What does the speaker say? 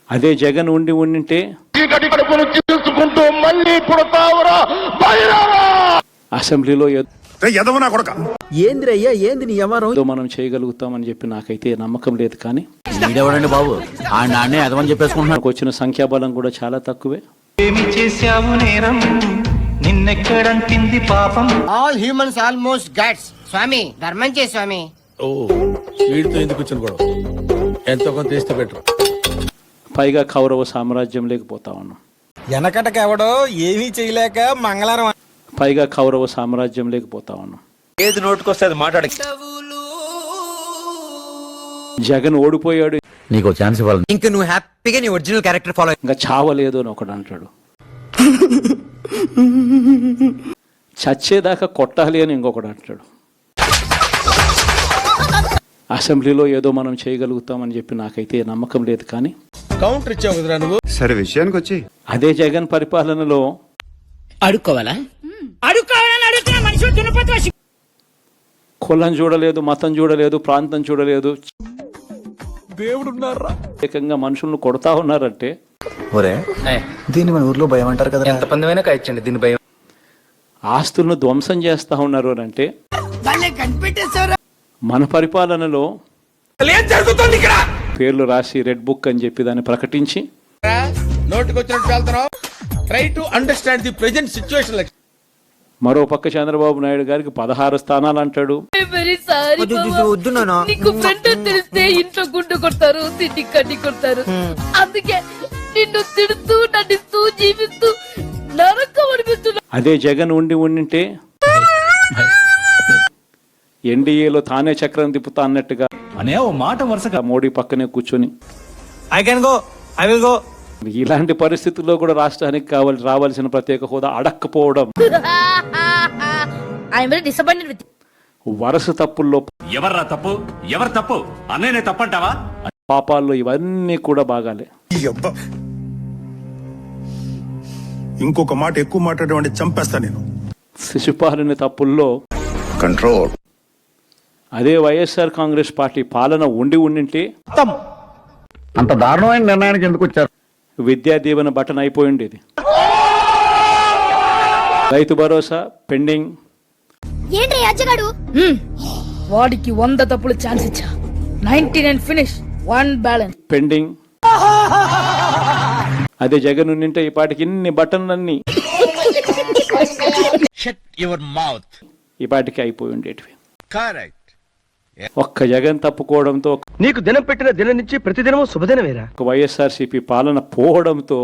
అదే జగన్ ఉండింటే అసెంబ్లీలో ఏదో మనం చేయగలుగుతామని చెప్పి నాకైతే నమ్మకం లేదు. కానీ బాబు నాకు వచ్చిన సంఖ్యాబలం కూడా చాలా తక్కువే. ఏమి చేశావు నేరం, నిన్నెక్కడంటింది పాపం. All humans almost gods. స్వామి ధర్మం చే స్వామి. ఓ వీడితో ఎందుకు వచ్చిన గొడవ? ఎంతో కొంత తీస్తే బెటర్. పైగా కౌరవ సామ్రాజ్యం లేకపోతా ఉన్నాం. వెనకటకెవడో ఏమీ చేయలేక మంగళవారం పైగా కౌరవ సామ్రాజ్యం లేకపోతా ఉన్నాం. ఏది నోటుకొస్తే అది మాట్లాడ. జగన్ ఓడిపోయాడు, నీకు ఛాన్స్ ఇవ్వాలి. ఇంకా నువ్వు హ్యాపీగా నీ ఒరిజినల్ క్యారెక్టర్ ఫాలో. ఇంకా చావలేదు అని ఒకడు అంటాడు. చచ్చేదాకా కొట్టాలి అని ఇంకొకడు అంటాడు. అసెంబ్లీలో ఏదో మనం చేయగలుగుతామని చెప్పి నాకైతే నమ్మకం లేదు. కానీ కౌంటర్ ఇచ్చావు కదరా నువ్వు. సరే విషయానికి వచ్చి అదే జగన్ పరిపాలనలో అడుక్కోవాలా? కులం చూడలేదు, మతం చూడలేదు, ప్రాంతం చూడలేదు, దేవుడున్నారా? ఏకంగా మనుషులను కొడతా ఉన్నారంటే దీన్ని మన ఊర్లో భయం అంటారు కదా. ఎంత పందమైనా కాయచ్చండి దీని భయం. ఆస్తులను ధ్వంసం చేస్తా ఉన్నారు అని అంటే మన పరిపాలనలో పేర్లు రాసి రెడ్ బుక్ అని చెప్పి దాన్ని ప్రకటించి నోటుకొచ్చినట్టు వెళ్తున్నావు. Try to understand the present situation. మరో పక్క చంద్రబాబు నాయుడు గారికి 16 స్థానాలు అంటాడు. నీకు ఫ్రెండ్ తెలిస్తే ఇంట్లో గుండు కొడతారు, తిండి కడ్డి కొడతారు. అందుకే నిన్ను తిడుతూ నటిస్తూ జీవిస్తూ నరకం అనిపిస్తున్నా. అదే జగన్ ఉండింటే ఎన్డీఏలో తానే చక్రం తిప్పుతా అన్నట్టుగా అనే ఓ మాట వరుసగా మోడీ పక్కనే కూర్చొని I can go, I will go. ఇలాంటి పరిస్థితుల్లో కూడా రాష్ట్రానికి రావాల్సిన ప్రత్యేక హోదా అడక్కపోవడం, వరుస తప్పుల్లో ఎవర్రా తప్పు, ఎవరు తప్పు, అన్నయ్యనే తప్పంటావా? పాపాల్లో ఇవన్నీ కూడా బాగాలే. ఇంకొక మాట ఎక్కువ మాట్లాడేవాడిని చంపేస్తా నేను. శిశుపాలుని తప్పుల్లో కంట్రోల్. అదే వైఎస్ఆర్ కాంగ్రెస్ పార్టీ పాలన ఉండింటే అంత దారుణమైన నిర్ణయానికి ఎందుకు వచ్చారు? విద్యా దీవెన బటన్ అయిపోయిండేది. రైతు భరోసా పెండింగ్. వాడికి 100 తప్పులు ఛాన్స్ ఇచ్చా. 99 ఫినిష్, 1 బ్యాలెన్స్ పెండింగ్. అదే జగన్ ఉండింటే ఈ పాటికి ఇన్ని బటన్లన్నీ ఈ పాటికి అయిపోయి ఉండేటివి. ఒక్క జగన్ తప్పుకోవడంతో, నీకు దినం పెట్టిన దినం నుంచి ప్రతిదినము శుభదినమేరా. వైఎస్ఆర్సీపీ పాలన పోవడంతో